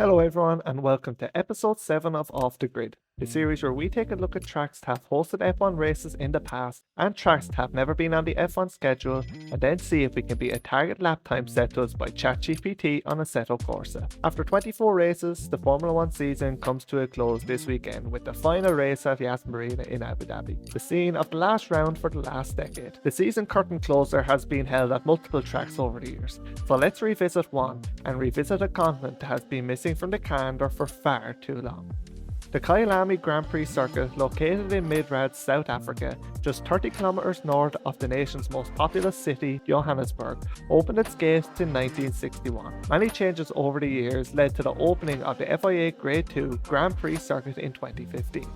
Hello, everyone, and welcome to episode 7 of Off the Grid, the series where we take a look at tracks that have hosted F1 races in the past and tracks that have never been on the F1 schedule, and then see if we can beat a target lap time set to us by ChatGPT on Assetto Corsa. After 24 races, the Formula 1 season comes to a close this weekend with the final race at Yas Marina in Abu Dhabi, the scene of the last round for the last decade. The season curtain closer has been held at multiple tracks over the years, so let's revisit one and revisit a continent that has been missing from the calendar for far too long. The Kyalami Grand Prix circuit, located in Midrad, South Africa, just 30 kilometers north of the nation's most populous city, Johannesburg, opened its gates in 1961. Many changes over the years led to the opening of the FIA Grade 2 Grand Prix circuit in 2015.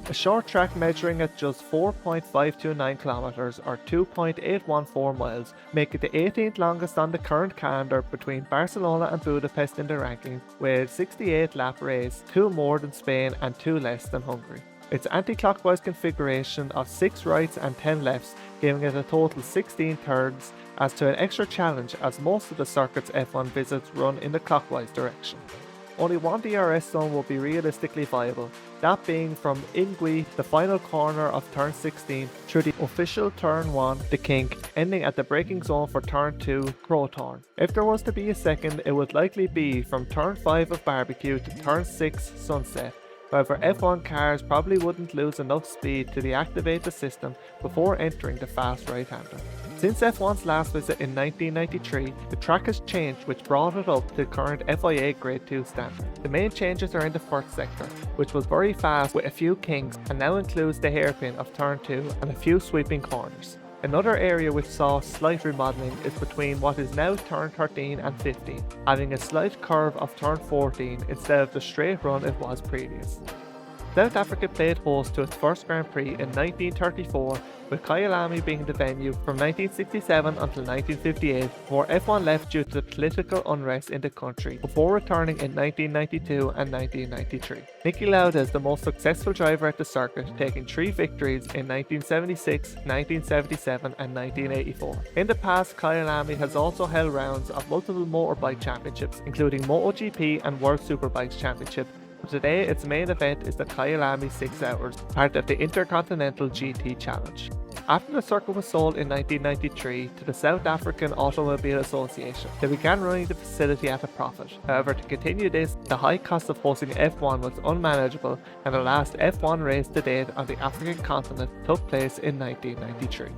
A short track measuring at just 4.529 kilometers or 2.814 miles make it the 18th longest on the current calendar between Barcelona and Budapest in the rankings, with 68 lap race, 2 more than Spain and 2 less than Hungary. Its anti-clockwise configuration of 6 rights and 10 lefts, giving it a total 16 thirds, adds to an extra challenge as most of the circuit's F1 visits run in the clockwise direction. Only one DRS zone will be realistically viable, that being from Ingui, the final corner of turn 16, through the official turn 1, the kink, ending at the braking zone for turn 2, Crowthorne. If there was to be a second, it would likely be from turn 5 of Barbecue to turn 6, Sunset. However, F1 cars probably wouldn't lose enough speed to deactivate the system before entering the fast right-hander. Since F1's last visit in 1993, the track has changed, which brought it up to the current FIA Grade 2 standard. The main changes are in the first sector, which was very fast with a few kinks and now includes the hairpin of turn 2 and a few sweeping corners. Another area which saw slight remodelling is between what is now turn 13 and 15, having a slight curve of turn 14 instead of the straight run it was previous. South Africa played host to its first Grand Prix in 1934, with Kyalami being the venue from 1967 until 1958, before F1 left due to the political unrest in the country, before returning in 1992 and 1993. Niki Lauda is the most successful driver at the circuit, taking 3 victories in 1976, 1977 and 1984. In the past, Kyalami has also held rounds of multiple motorbike championships, including MotoGP and World Superbikes Championship. Today, its main event is the Kyalami 6 Hours, part of the Intercontinental GT Challenge. After the circuit was sold in 1993 to the South African Automobile Association, they began running the facility at a profit. However, to continue this, the high cost of hosting F1 was unmanageable, and the last F1 race to date on the African continent took place in 1993.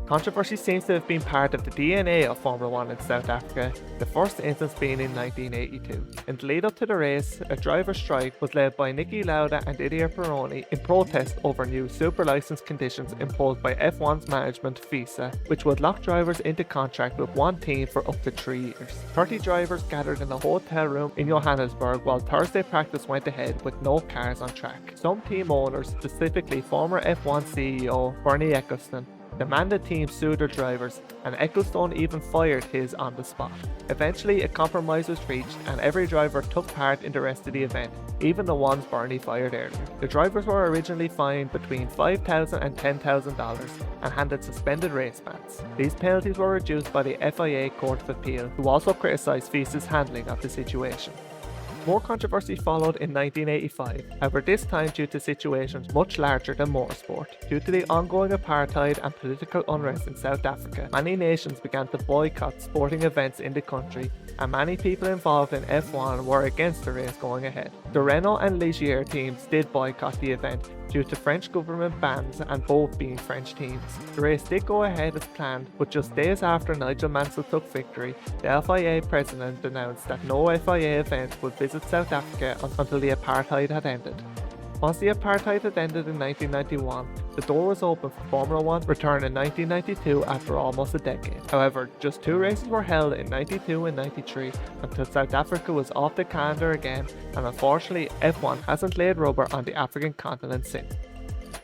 Controversy seems to have been part of the DNA of Formula 1 in South Africa, the first instance being in 1982. In the lead up to the race, a driver strike was led by Niki Lauda and Didier Pironi in protest over new super license conditions imposed by F1's management FISA, which would lock drivers into contract with one team for up to 3 years. 30 drivers gathered in a hotel room in Johannesburg while Thursday practice went ahead with no cars on track. Some team owners, specifically former F1 CEO Bernie Ecclestone, demanded teams sue their drivers, and Ecclestone even fired his on the spot. Eventually, a compromise was reached and every driver took part in the rest of the event, even the ones Bernie fired earlier. The drivers were originally fined between $5,000 and $10,000 and handed suspended race bans. These penalties were reduced by the FIA Court of Appeal, who also criticised FISA's handling of the situation. More controversy followed in 1985, however this time due to situations much larger than motorsport. Due to the ongoing apartheid and political unrest in South Africa, many nations began to boycott sporting events in the country, and many people involved in F1 were against the race going ahead. The Renault and Ligier teams did boycott the event due to French government bans and both being French teams. The race did go ahead as planned, but just days after Nigel Mansell took victory, the FIA president announced that no FIA event would visit South Africa until the apartheid had ended. Once the apartheid had ended in 1991, the door was open for Formula 1 to return in 1992 after almost a decade. However, just 2 races were held in 92 and 93 until South Africa was off the calendar again, and unfortunately F1 hasn't laid rubber on the African continent since.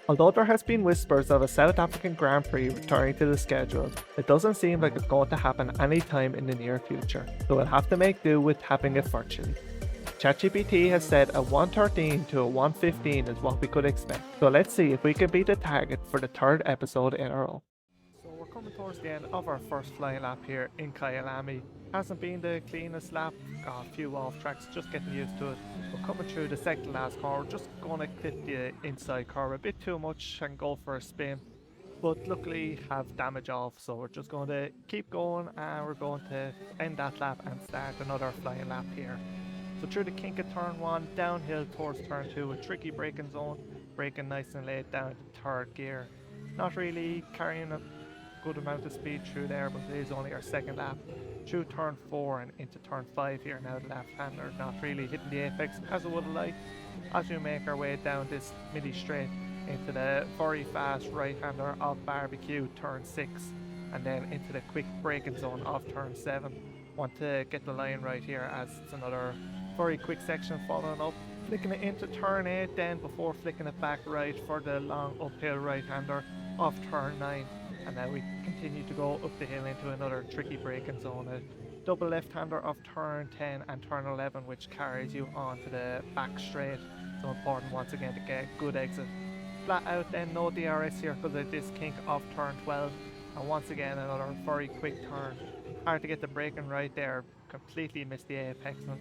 Although there has been whispers of a South African Grand Prix returning to the schedule, it doesn't seem like it's going to happen anytime in the near future, so we'll have to make do with having it virtually. ChatGPT has said a 113 to a 115 is what we could expect, so let's see if we can beat the target for the 3rd episode in a row. So we're coming towards the end of our first flying lap here in Kyalami. Hasn't been the cleanest lap, got a few off tracks, just getting used to it. But coming through the second last corner, just gonna clip the inside corner a bit too much and go for a spin. But luckily have damage off, so we're just going to keep going and we're going to end that lap and start another flying lap here. So through the kink of turn 1, downhill towards turn 2, a tricky braking zone, braking nice and late down to third gear. Not really carrying a good amount of speed through there, but it is only our second lap. Through turn 4 and into turn 5 here now, the left-hander not really hitting the apex as I would have liked. As we make our way down this midi straight into the very fast right-hander of barbecue turn 6, and then into the quick braking zone of turn 7. Want to get the line right here as it's another very quick section following up. Flicking it into turn 8 then before flicking it back right for the long uphill right-hander of turn 9. And now we continue to go up the hill into another tricky braking zone. A double left-hander of turn 10 and turn 11, which carries you onto the back straight. So important once again to get good exit. Flat out then, no DRS here because of this kink of turn 12. And once again another very quick turn. Hard to get the braking right there, completely missed the apex, and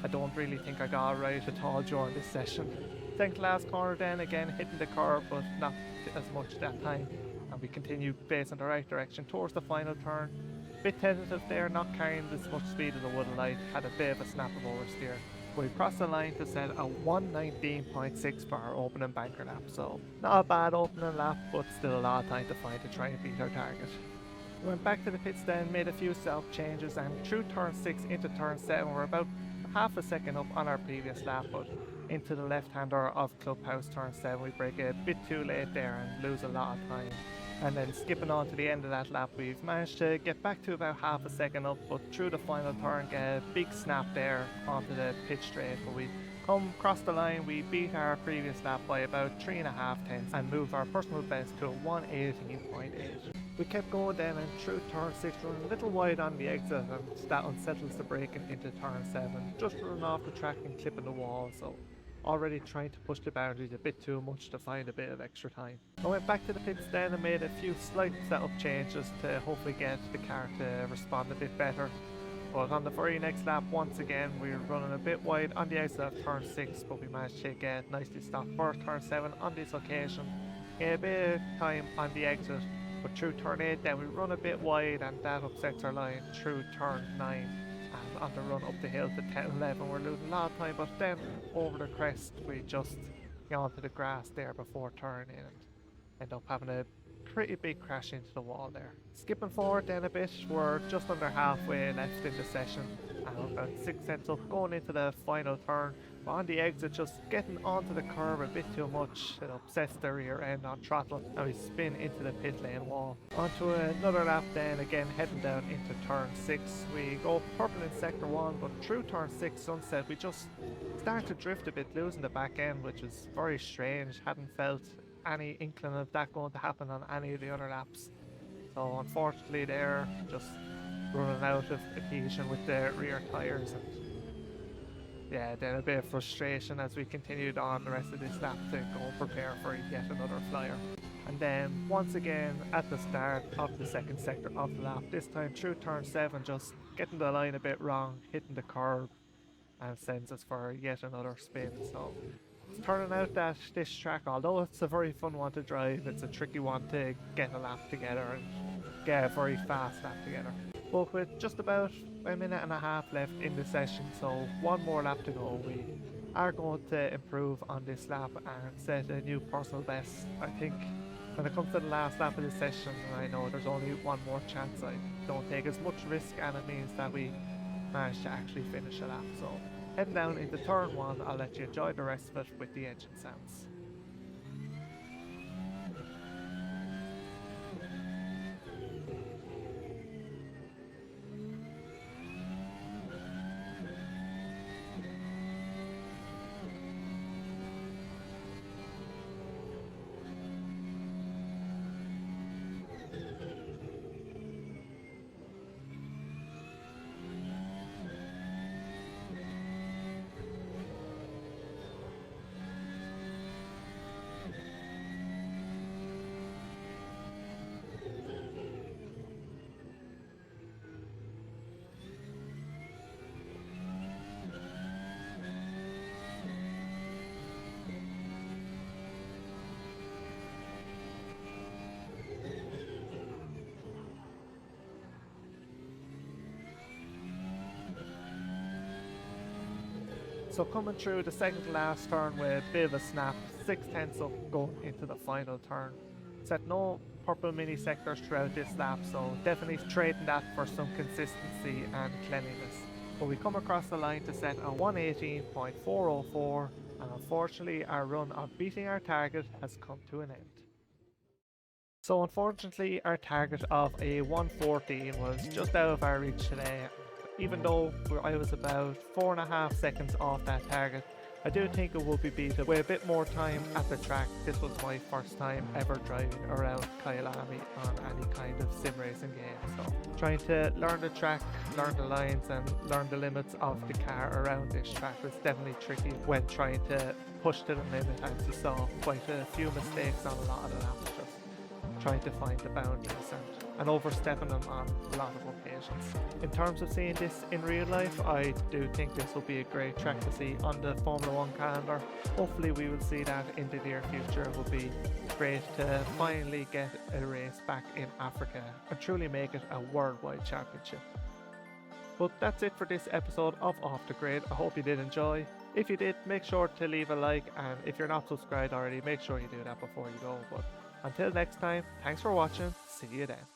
I don't really think I got it right at all during this session. Second last corner then, again hitting the curb but not as much that time. And we continue facing the right direction towards the final turn. Bit tentative there, not carrying as much speed as I would have liked, had a bit of a snap of oversteer. We crossed the line to set a 119.6 for our opening banker lap, so not a bad opening lap, but still a lot of time to find to try and beat our target. We went back to the pits then, made a few self changes, and through turn 6 into turn 7 we're about half a second up on our previous lap, but into the left-hander of Clubhouse turn 7 we break a bit too late there and lose a lot of time. And then skipping on to the end of that lap, we've managed to get back to about half a second up, but through the final turn get a big snap there onto the pit straight. But we come across the line, we beat our previous lap by about 3.5 tenths and move our personal best to a 118.8. We kept going then, and through turn 6 running a little wide on the exit, and that unsettles the braking into turn 7, just running off the track and clipping the wall, so already trying to push the boundaries a bit too much to find a bit of extra time. I went back to the pits then and made a few slight setup changes to hopefully get the car to respond a bit better. But on the very next lap, once again, we were running a bit wide on the outside of turn 6, but we managed to get nicely stopped for turn 7 on this occasion. Get a bit of time on the exit, but through turn 8 then we run a bit wide and that upsets our line through turn 9. And on the run up the hill to 10-11 we're losing a lot of time, but then over the crest we just get onto the grass there before turning in and end up having a pretty big crash into the wall there. Skipping forward then a bit, we're just under halfway left in the session and we're about 6 cents up going into the final turn. But on the exit, just getting onto the curb a bit too much, it upsets the rear end on throttle and we spin into the pit lane wall. Onto another lap then, again heading down into turn 6. We go purple in sector 1, but through turn 6 sunset we just start to drift a bit, losing the back end, which is very strange. Hadn't felt any inkling of that going to happen on any of the other laps. So unfortunately there, just running out of adhesion with the rear tyres, and yeah, then a bit of frustration as we continued on the rest of this lap to go and prepare for yet another flyer. And then once again at the start of the second sector of the lap, this time through turn 7, just getting the line a bit wrong, hitting the curb, and sends us for yet another spin. So it's turning out that this track, although it's a very fun one to drive, it's a tricky one to get a lap together and get a very fast lap together. But with just about a minute and a half left in the session, so one more lap to go, we are going to improve on this lap and set a new personal best. I think when it comes to the last lap of the session, I know there's only one more chance. I don't take as much risk, and it means that we manage to actually finish a lap. So heading down into turn 1, I'll let you enjoy the rest of it with the engine sounds. So coming through the second to last turn with a bit of a snap, 6/10 up going into the final turn. Set no purple mini sectors throughout this lap, so definitely trading that for some consistency and cleanliness. But we come across the line to set a 118.404, and unfortunately our run of beating our target has come to an end. So unfortunately our target of a 114 was just out of our reach today. Even though I was about 4.5 seconds off that target, I do think it will be beaten with a bit more time at the track. This was my first time ever driving around Kyalami on any kind of sim racing game, so trying to learn the track, learn the lines and learn the limits of the car around this track was definitely tricky when trying to push to the limit, as you saw quite a few mistakes on a lot of the laps, just trying to find the boundaries and overstepping them on a lot of occasions. In terms of seeing this in real life, I do think this will be a great track to see on the Formula 1 calendar. Hopefully we will see that in the near future. It will be great to finally get a race back in Africa and truly make it a worldwide championship. But that's it for this episode of Off the Grid. I hope you did enjoy. If you did, make sure to leave a like, and if you're not subscribed already, make sure you do that before you go. But until next time, thanks for watching. See you then.